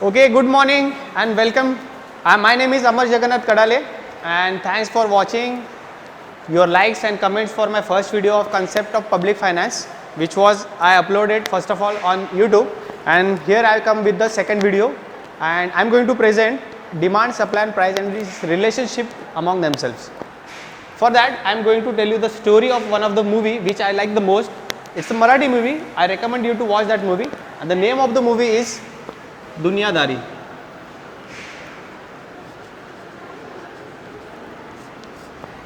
Okay, good morning and welcome. My name is Amar Jagannath Kadale and thanks for watching. Your likes and comments for my first video of concept of public finance, which was I uploaded first of all on YouTube, and here I come with the second video, and I'm going to present demand, supply and price and this relationship among themselves. For that I'm going to tell you the story of one of the movie which I like the most. It's a Marathi movie. I recommend you to watch that movie, and the name of the movie is Duniadari.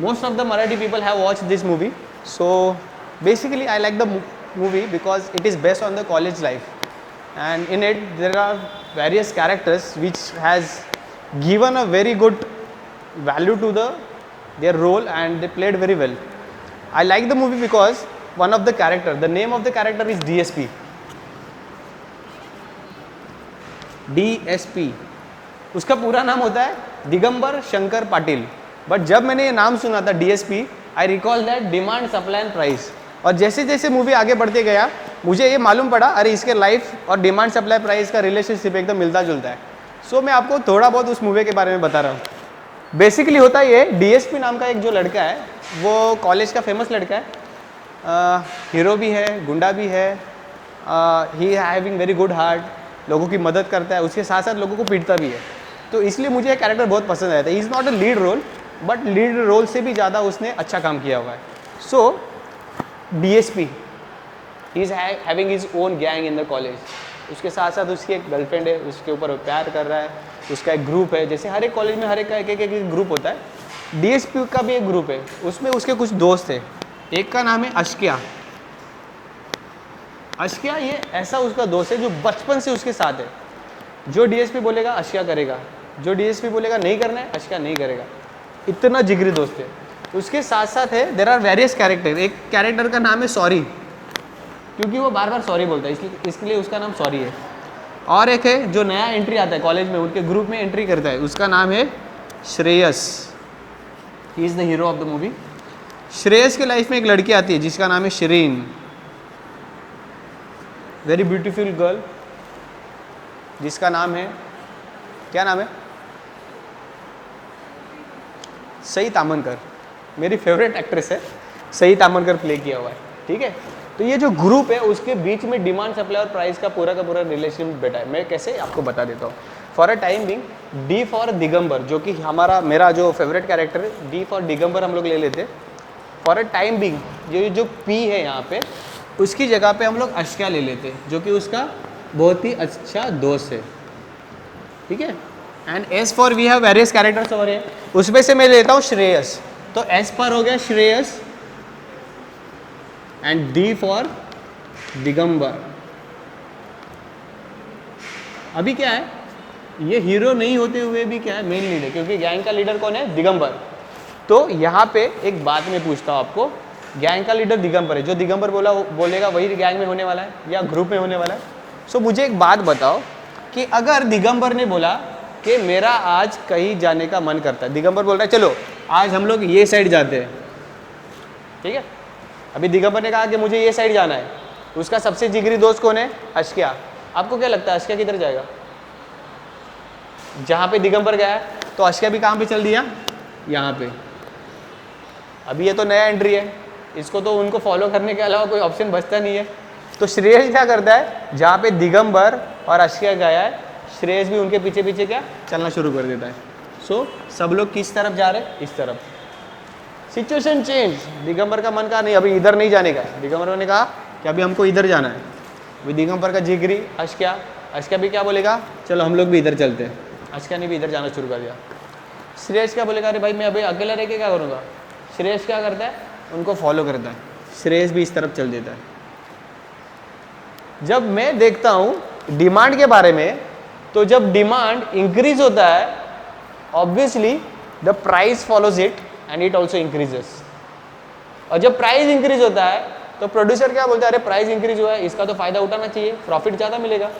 Most of the Marathi people have watched this movie. So basically I like the movie because it is based on the college life, and in it there are various characters which has given a very good value to their role, and they played very well. I like the movie because one of the character, the name of the character is DSP. DSP उसका पूरा नाम होता है Digambar Shankar Patil, but जब मैंने ये नाम सुना था DSP, I recall that demand supply and price, और जैसे जैसे मूवी आगे बढ़ते गया मुझे ये मालूम पड़ा अरे इसके लाइफ और डिमांड सप्लाई प्राइस का रिलेशनशिप एकदम मिलता जुलता है. सो मैं आपको थोड़ा बहुत उस मूवी के बारे में बता रहा हूँ. बेसिकली होता ये DSP नाम का एक जो लड़का है वो कॉलेज का फेमस लड़का है, हीरो भी है, गुंडा भी है, ही हैविंग वेरी गुड हार्ट, लोगों की मदद करता है, उसके साथ साथ लोगों को पीटता भी है. तो इसलिए मुझे ये कैरेक्टर बहुत पसंद आया था. He is not a lead role, but lead role से भी ज़्यादा उसने अच्छा काम किया हुआ है. So DSP he is having his own gang in the college. उसके साथ साथ उसकी एक गर्लफ्रेंड है, उसके ऊपर वो प्यार कर रहा है, उसका एक ग्रुप है. जैसे हर एक कॉलेज में हर एक का एक ग्रुप होता है, DSP का भी एक ग्रुप है. उसमें उसके कुछ दोस्त हैं. एक का नाम है अश्किया. अश्किया ये ऐसा उसका दोस्त है जो बचपन से उसके साथ है. जो DSP बोलेगा अश्किया करेगा, जो DSP बोलेगा नहीं करना है अश्किया नहीं करेगा. इतना जिगरी दोस्त है. उसके साथ साथ है देयर आर वेरियस कैरेक्टर. एक कैरेक्टर का नाम है सॉरी, क्योंकि वो बार बार सॉरी बोलता है, इसलिए उसका नाम सॉरी है. और एक है जो नया एंट्री आता है कॉलेज में, उनके ग्रुप में एंट्री करता है, उसका नाम है Shreyas. He is the hero of the movie. Shreyas के लाइफ में एक लड़की आती है जिसका नाम है शिरीन, वेरी ब्यूटीफुल गर्ल, जिसका नाम है, क्या नाम है, सई तामनकर. मेरी फेवरेट एक्ट्रेस है, सई तामनकर प्ले किया हुआ है. ठीक है. तो ये जो ग्रुप है उसके बीच में डिमांड सप्लाई और प्राइस का पूरा रिलेशन बैठा है. मैं कैसे आपको बता देता हूँ. For a time being D for Digambar, जो कि मेरा जो फेवरेट कैरेक्टर है, डी फॉर दिगंबर हम लोग ले लेते. फॉर अ टाइम बिंग जो पी है यहाँ पे, उसकी जगह पे हम लोग अश्किया ले लेते, जो कि उसका बहुत ही अच्छा दोस्त है. ठीक है. And as for we have various characters over है, उसमें से मैं लेता हूँ श्रेयस. तो एस पर हो गया Shreyas and D for Digambar. अभी क्या है, ये हीरो नहीं होते हुए भी क्या है, मेन लीड है, क्योंकि गैंग का लीडर कौन है, दिगंबर. तो यहाँ पे एक बात मैं पूछता हूँ आपको, गैंग का लीडर दिगंबर है, जो दिगंबर बोलेगा वही गैंग में होने वाला है या ग्रुप में होने वाला है. सो मुझे एक बात बताओ कि अगर दिगंबर ने बोला कि मेरा आज कहीं जाने का मन करता है, दिगंबर बोल रहा है चलो आज हम लोग ये साइड जाते हैं. ठीक है. अभी दिगंबर ने कहा कि मुझे ये साइड जाना है. उसका सबसे जिगरी दोस्त कौन है, अश्किया. आपको क्या लगता है अश्किया किधर जाएगा? जहाँ पे दिगंबर गया है, तो अश्किया भी कहाँ पे चल दिया, यहाँ पे. अभी ये तो नया एंट्री है, इसको तो उनको फॉलो करने के अलावा कोई ऑप्शन बचता नहीं है. तो श्रेयस क्या करता है, जहाँ पे दिगंबर और अश्किया गया है, श्रेयस भी उनके पीछे पीछे क्या चलना शुरू कर देता है. सो सब लोग किस तरफ जा रहे हैं, इस तरफ. Situation change. दिगंबर का मन कहा नहीं अभी इधर नहीं जाने का. दिगंबर ने कहा कि अभी हमको इधर जाना है. अभी दिगंबर का जिगरी अश्किया भी क्या बोलेगा, चलो हम लोग भी इधर चलते हैं. अश्किया ने भी इधर जाना शुरू कर दिया. श्रेयस क्या बोलेगा, अरे भाई मैं अभी अकेला रह के क्या करूँगा. श्रेयस क्या करता है, उनको फॉलो करता है. श्रेयस भी इस तरफ चल देता है. जब मैं देखता हूँ डिमांड के बारे में, तो जब डिमांड इंक्रीज होता है, obviously the price follows it and it also increases. और जब प्राइस इंक्रीज होता है तो प्रोड्यूसर क्या बोलता है, अरे प्राइस इंक्रीज हुआ है, इसका तो फायदा उठाना चाहिए, प्रॉफिट ज़्यादा मिलेगा.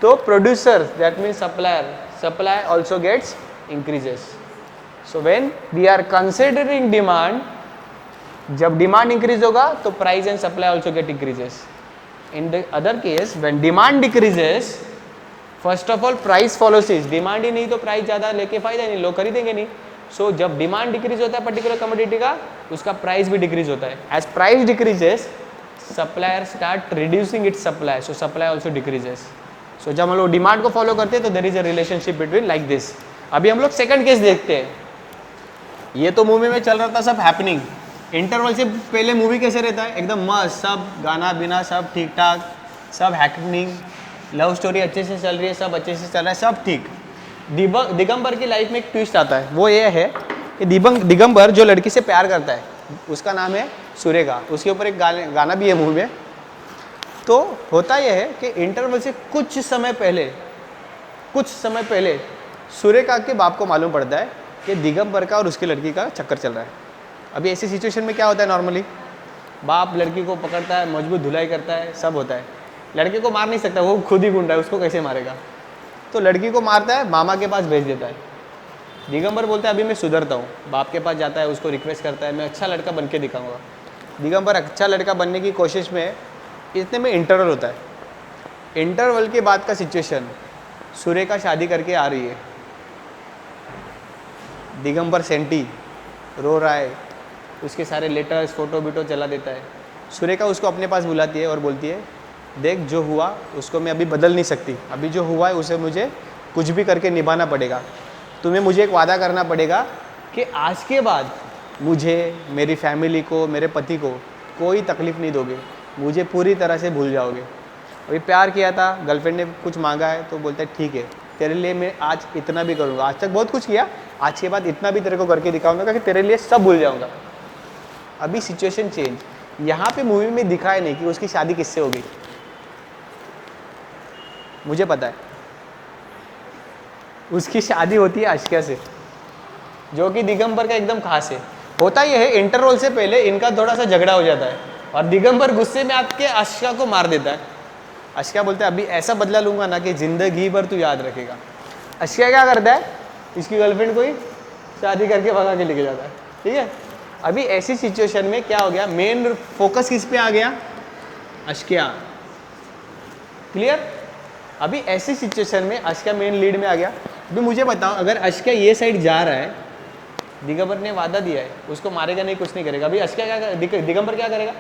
तो producer that means supply also gets increases. So when we are considering demand, जब डिमांड इंक्रीज होगा तो price and supply also get increases. In the other case, when demand decreases, first of all price फॉलोसीज, demand ही नहीं तो price ज़्यादा लेके फायदा नहीं, लोग खरीदेंगे नहीं. सो जब डिमांड डिक्रीज होता है पर्टिकुलर कमोडिटी का, उसका प्राइस भी डिक्रीज होता है. As price decreases supplier start reducing its supply, so supply also decreases. So जब हम लोग डिमांड को फॉलो करते हैं तो there is a relationship between like this. अभी हम लोग सेकंड केस देखते हैं. ये तो मूवी में चल रहा था सब हैपनिंग. इंटरवल से पहले मूवी कैसे रहता है, एकदम मस्त, सब गाना बिना सब ठीक ठाक, सब हैपनिंग, लव स्टोरी अच्छे से चल रही है, सब अच्छे से चल रहा है, सब ठीक. दिगंबर की लाइफ में एक ट्विस्ट आता है. वो ये है कि दिगंबर जो लड़की से प्यार करता है, उसका नाम है सुरेखा. उसके ऊपर एक गाना भी है मूवी में. तो होता यह है कि इंटरवल से कुछ समय पहले सुरेखा के बाप को मालूम पड़ता है कि दिगंबर का और उसकी लड़की का चक्कर चल रहा है. अभी ऐसी सिचुएशन में क्या होता है, नॉर्मली बाप लड़की को पकड़ता है, मजबूत धुलाई करता है, सब होता है. लड़के को मार नहीं सकता, वो खुद ही गुंडा है, उसको कैसे मारेगा. तो लड़की को मारता है, मामा के पास भेज देता है. दिगंबर बोलता है अभी मैं सुधरता हूँ. बाप के पास जाता है, उसको रिक्वेस्ट करता है मैं अच्छा लड़का बन के दिखाऊंगा. दिगंबर अच्छा लड़का बनने की कोशिश में, इतने में इंटरवल होता है. इंटरवल के बाद का सिचुएशन, सुरेखा शादी करके आ रही है. दिगंबर सेंटी रो रहा है, उसके सारे लेटर्स फोटो बिटो चला देता है. सुरेखा उसको अपने पास बुलाती है और बोलती है देख जो हुआ उसको मैं अभी बदल नहीं सकती, अभी जो हुआ है उसे मुझे कुछ भी करके निभाना पड़ेगा. तुम्हें मुझे एक वादा करना पड़ेगा कि आज के बाद मुझे, मेरी फैमिली को, मेरे पति को कोई तकलीफ़ नहीं दोगे, मुझे पूरी तरह से भूल जाओगे. अभी प्यार किया था, गर्लफ्रेंड ने कुछ मांगा है तो बोलता है ठीक है तेरे लिए मैं आज इतना भी करूँगा, आज तक बहुत कुछ किया, आज के बाद इतना भी तेरे को करके दिखाऊंगा कि तेरे लिए सब भूल जाऊंगा. अभी सिचुएशन चेंज. यहाँ पे मूवी में दिखाया नहीं कि उसकी शादी किससे हो गई. मुझे पता है उसकी शादी होती है आशिका से, जो कि दिगंबर का एकदम खास है. होता यह है इंटरवल से पहले इनका थोड़ा सा झगड़ा हो जाता है और दिगंबर गुस्से में आके आशिका को मार देता है. आशिका बोलता है अभी ऐसा बदला लूंगा ना कि जिंदगी भर तू याद रखेगा. आशिका क्या करता है, इसकी गर्लफ्रेंड को ही शादी करके भगा के लेके जाता है. ठीक है. अभी ऐसी सिचुएशन में क्या हो गया, मेन फोकस किस पे आ गया, आशिका. क्लियर. अभी ऐसी सिचुएशन में आशिका मेन लीड में आ गया. अभी मुझे बताओ अगर आशिका ये साइड जा रहा है, दिगंबर ने वादा दिया है उसको मारेगा नहीं, कुछ नहीं करेगा. अभी आशिका क्या, दिगंबर क्या करेगा,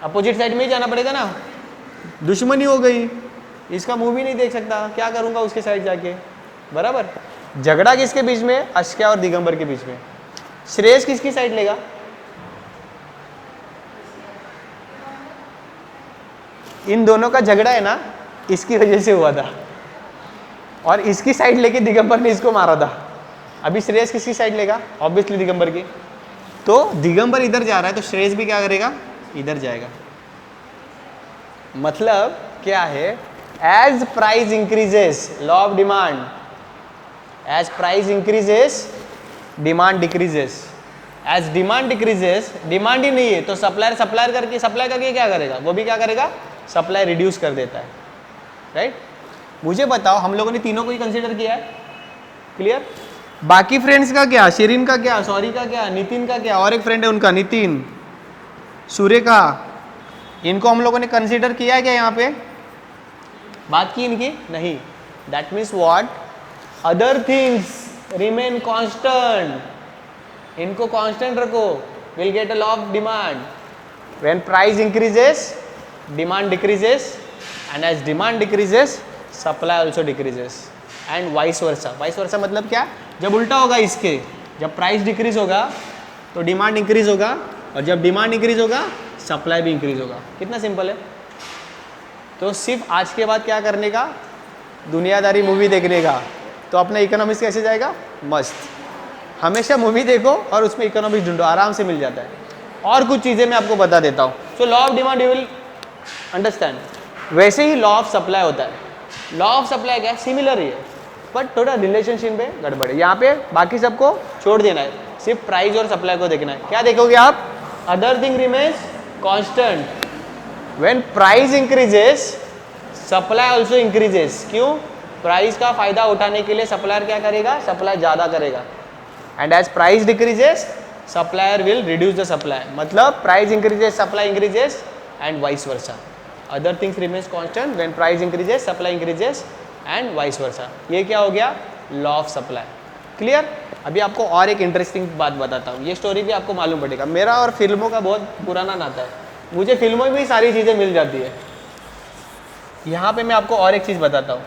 अपोजिट साइड में ही जाना पड़ेगा ना. दुश्मनी हो गई, इसका मूवी नहीं देख सकता, क्या करूंगा उसके साइड जाके. बराबर. झगड़ा किसके बीच में, आशिका और दिगंबर के बीच में. श्रेयस किसकी साइड लेगा, इन दोनों का झगड़ा है ना, इसकी वजह से हुआ था और इसकी साइड लेके दिगंबर ने इसको मारा था. अभी श्रेयस किसकी साइड लेगा, ऑब्वियसली दिगंबर की. तो दिगंबर इधर जा रहा है तो श्रेयस भी क्या करेगा, इधर जाएगा. मतलब क्या है, as price increases, law of demand, as price increases demand decreases. As demand decreases, demand ही नहीं है तो सप्लायर सप्लाई करके क्या करेगा, वो भी क्या करेगा, सप्लाई रिड्यूस कर देता है. राइट. मुझे बताओ हम लोगों ने तीनों को ही कंसीडर किया है. क्लियर. बाकी फ्रेंड्स का क्या, शिरीन का क्या, सॉरी का क्या, नितिन का क्या, और एक फ्रेंड है उनका नितिन, सुरेखा, इनको हम लोगों ने कंसीडर किया है क्या, यहाँ पे बात की इनकी नहीं. That means what, other things remain constant. इनको कांस्टेंट रखो, will get a law of demand. When price increases demand decreases and as demand decreases supply also decreases and vice versa. vice versa मतलब क्या, जब उल्टा होगा इसके, जब price decrease होगा तो डिमांड इंक्रीज होगा और जब डिमांड इंक्रीज होगा सप्लाई भी इंक्रीज होगा. कितना सिंपल है. तो सिर्फ आज के बाद क्या करने का, दुनियादारी मूवी देखने का, तो अपना इकोनॉमिक्स कैसे जाएगा, मस्त. हमेशा मूवी देखो और उसमें इकोनॉमिक्स ढूंढो, आराम से मिल जाता है. और कुछ चीज़ें मैं आपको बता देता हूँ. So law of demand you will understand. वैसे ही लॉ ऑफ सप्लाई होता है. लॉ ऑफ सप्लाई क्या है, सिमिलर ही है बट थोड़ा रिलेशनशिप में गड़बड़ है. यहाँ पे बाकी सबको छोड़ देना है, सिर्फ प्राइस और सप्लाई को देखना है. क्या देखोगे आप, other thing remains constant. When price increases supply also increases. क्यों, प्राइस का फायदा उठाने के लिए सप्लायर क्या करेगा, सप्लाई ज़्यादा करेगा. And as price decreases supplier will reduce the supply. मतलब price increases supply increases and vice versa. Other things remains constant. When price increases, supply increases, and vice versa. ये क्या हो गया? Law of supply. क्लियर? अभी आपको और एक interesting बात बताता हूँ, ये स्टोरी भी आपको मालूम पड़ेगा। मेरा और फिल्मों का बहुत पुराना नाता है, मुझे फिल्मों में भी सारी चीज़ें मिल जाती है। यहाँ पे मैं आपको और एक चीज़ बताता हूँ,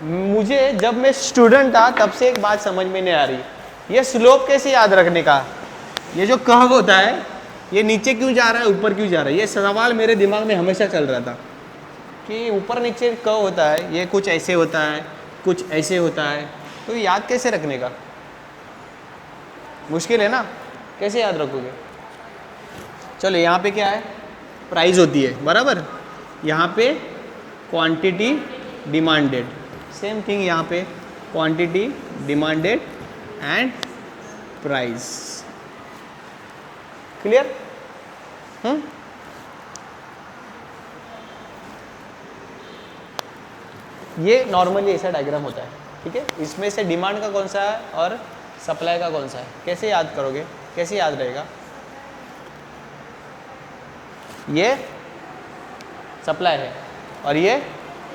मुझे जब मैं स्टूडेंट था तब से एक बात समझ में नहीं आ रही, ये स्लोप कैसे याद रखने का, ये जो कर्व होता है ये नीचे क्यों जा रहा है ऊपर क्यों जा रहा है, ये सवाल मेरे दिमाग में हमेशा चल रहा था कि ऊपर नीचे कर्व होता है, ये कुछ ऐसे होता है कुछ ऐसे होता है, तो याद कैसे रखने का? मुश्किल है ना, कैसे याद रखोगे? चलो यहाँ पे क्या है? प्राइस होती है, बराबर। यहाँ पे क्वांटिटी डिमांडेड, सेम थिंग यहाँ पे quantity demanded and price. Clear? ये नॉर्मली ऐसा डायग्राम होता है, ठीक है। इसमें से डिमांड का कौन सा है और सप्लाई का कौन सा है, कैसे याद करोगे, कैसे याद रहेगा? ये सप्लाई है और ये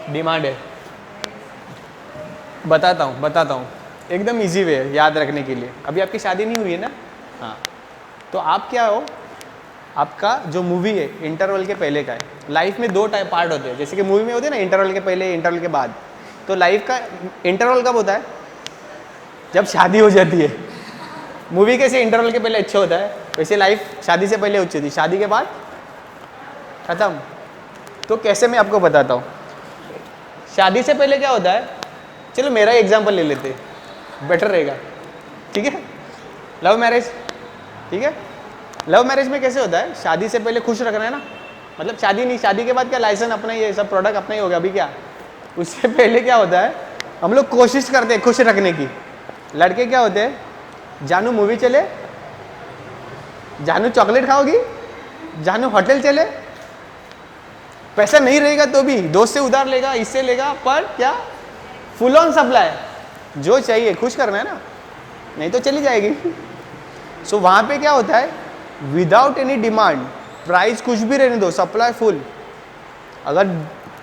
डिमांड है। बताता हूँ एकदम इजी वे है याद रखने के लिए। अभी आपकी शादी नहीं हुई है ना? हाँ, तो आप क्या हो, आपका जो मूवी है इंटरवल के पहले का है। लाइफ में दो टाइप पार्ट होते हैं, जैसे कि मूवी में होते हैं ना, इंटरवल के पहले इंटरवल के बाद। तो लाइफ का इंटरवल कब होता है? जब शादी हो जाती है। मूवी कैसे इंटरवल के पहले अच्छा होता है, वैसे लाइफ शादी से पहले अच्छी थी, शादी के बाद खत्म। तो कैसे, मैं आपको बताता हूँ। शादी से पहले क्या होता है, चलो मेरा एग्जाम्पल ले लेते, बेटर रहेगा, ठीक है। लव मैरिज, ठीक है। लव मैरिज में कैसे होता है, शादी से पहले खुश रखना है ना, मतलब शादी नहीं, शादी के बाद क्या लाइसेंस अपना, ये सब प्रोडक्ट अपना ही होगा। अभी क्या, उससे पहले क्या होता है, हम लोग कोशिश करते हैं खुश रखने की। लड़के क्या होते हैं, जानू मूवी चले, जानू चॉकलेट खाओगी, जानू होटल चले, पैसा नहीं रहेगा तो भी दोस्त से उधार लेगा, इससे लेगा, पर क्या फुल ऑन सप्लाई, जो चाहिए खुश करना है ना, नहीं तो चली जाएगी। सो वहाँ पे क्या होता है, विदाउट एनी डिमांड, प्राइस कुछ भी रहने दो, सप्लाई फुल। अगर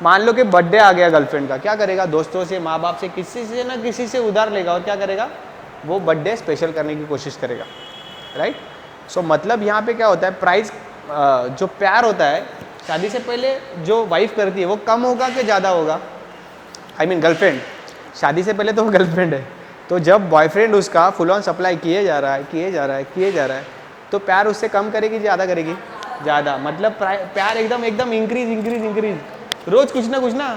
मान लो कि बर्थडे आ गया गर्लफ्रेंड का, क्या करेगा, दोस्तों से, माँ बाप से, किसी से ना किसी से उधार लेगा और क्या करेगा, वो बर्थडे स्पेशल करने की कोशिश करेगा, राइट। सो मतलब यहाँ पे क्या होता है, प्राइस जो प्यार होता है शादी से पहले जो वाइफ करती है वो कम होगा कि ज़्यादा होगा, आई मीन गर्लफ्रेंड। शादी से पहले तो वो गर्लफ्रेंड है, तो जब बॉयफ्रेंड उसका फुल ऑन सप्लाई किए जा रहा है, तो प्यार उससे कम करेगी, ज़्यादा करेगी, ज़्यादा। मतलब प्यार एकदम इंक्रीज, रोज़ कुछ ना,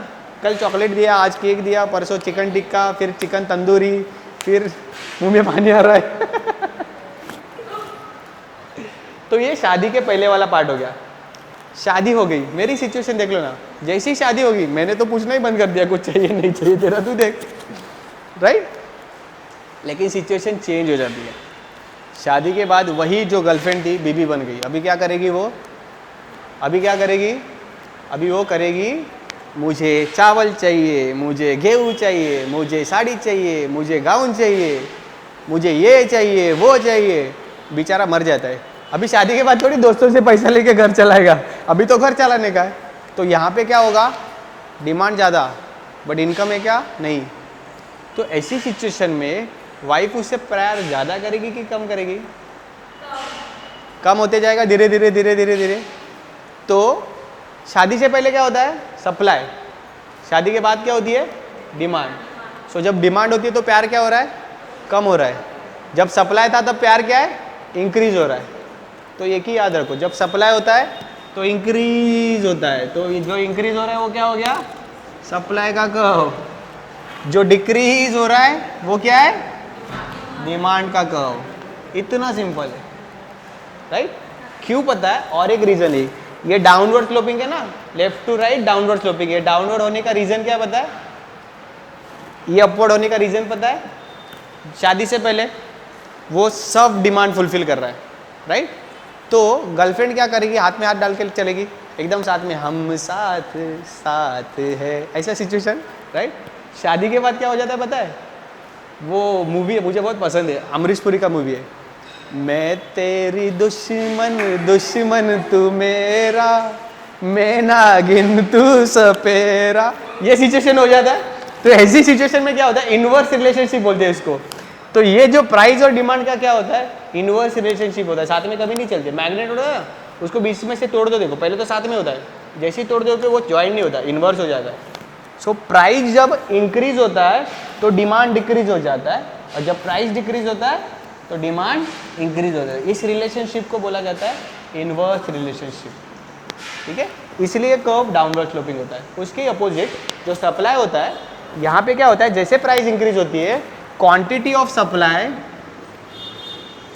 कल चॉकलेट दिया, आज केक दिया, परसों चिकन टिक्का, फिर चिकन तंदूरी, फिर मुंह में पानी आ रहा है। तो ये शादी के पहले वाला पार्ट हो गया। शादी हो गई, मेरी सिचुएशन देख लो ना, जैसी शादी होगी मैंने तो पूछना ही बंद कर दिया, कुछ चाहिए नहीं चाहिए तेरा, तू देख, राइट। लेकिन सिचुएशन चेंज हो जाती है। शादी के बाद वही जो गर्लफ्रेंड थी बीबी बन गई। अभी क्या करेगी वो, अभी वो करेगी, मुझे चावल चाहिए, मुझे गेहूँ चाहिए, मुझे साड़ी चाहिए, मुझे गाउन चाहिए, मुझे ये चाहिए वो चाहिए। बेचारा मर जाता है। अभी शादी के बाद थोड़ी दोस्तों से पैसा लेके घर चलाएगा, अभी तो घर चलाने का है। तो यहाँ पे क्या होगा, डिमांड ज़्यादा बट इनकम है क्या, नहीं। तो ऐसी सिचुएशन में वाइफ उससे प्यार ज़्यादा करेगी कि कम करेगी? कम होते जाएगा धीरे धीरे। तो शादी से पहले क्या होता है, सप्लाई। शादी के बाद क्या होती है, डिमांड। सो जब डिमांड होती है तो प्यार क्या हो रहा है, कम हो रहा है। जब सप्लाई था तब प्यार क्या है, इंक्रीज हो रहा है। तो एक ही याद रखो, जब सप्लाई होता है तो इंक्रीज होता है, तो जो इंक्रीज हो रहा है वो क्या हो गया, सप्लाई का कर्व। जो डिक्रीज हो रहा है वो क्या है, डिमांड का कर्व। इतना सिंपल है, राइट। क्यों पता है, और एक रीजन है, ये डाउनवर्ड स्लोपिंग है ना, left to right downward sloping है। डाउनवर्ड होने का रीजन क्या पता है, ये अपवर्ड होने का रीजन पता है, शादी से पहले वो सब डिमांड फुलफिल कर रहा है, राइट। तो गर्लफ्रेंड क्या करेगी, हाथ में हाथ डाल के चलेगी एकदम साथ में, हम साथ साथ है, ऐसा सिचुएशन, राइट। शादी के बाद क्या हो जाता है पता है, वो मूवी है, मुझे बहुत पसंद है, अमरीश पुरी का मूवी है, मैं तेरी दुश्मन तू मेरा, मैं नागिन तू सपेरा। ये सिचुएशन हो जाता है, तो ऐसी सिचुएशन में क्या होता है, इनवर्स रिलेशनशिप बोलते हैं इसको। तो ये जो प्राइस और डिमांड का क्या होता है, इनवर्स रिलेशनशिप होता है, साथ में कभी नहीं चलते। मैग्नेट होता है उसको बीच में से तोड़ दो, देखो पहले तो साथ में होता है, जैसे ही तोड़ दो वो ज्वाइन नहीं होता, इनवर्स हो जाता है। सो प्राइस जब इंक्रीज होता है तो डिमांड डिक्रीज हो जाता है, और जब प्राइस डिक्रीज होता है तो डिमांड इंक्रीज होता है। इस रिलेशनशिप को बोला जाता है इनवर्स रिलेशनशिप, ठीक है। इसलिए कर्व डाउनवर्ड स्लोपिंग होता है। उसके अपोजिट जो सप्लाई होता है, यहाँ पे क्या होता है, जैसे प्राइस इंक्रीज होती है quantity of supply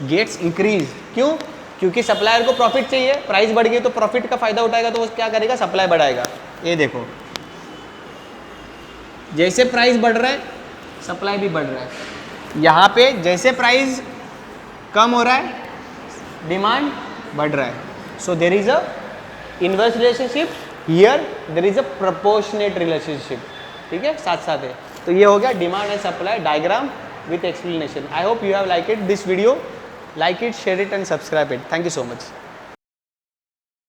gets increase. क्यों? क्योंकि सप्लायर को प्रॉफिट चाहिए, प्राइस बढ़ गई तो प्रॉफिट का फायदा उठाएगा, तो वो क्या करेगा, सप्लाई बढ़ाएगा। ये देखो जैसे प्राइस बढ़ रहा है सप्लाई भी बढ़ रहा है। यहाँ पे जैसे प्राइस कम हो रहा है डिमांड बढ़ रहा है। So there is a inverse relationship, here there is a proportionate relationship, ठीक है, साथ साथ है। तो ये हो गया demand and supply diagram with explanation. I hope you have like it this video, like it, share it and subscribe it. Thank you so much.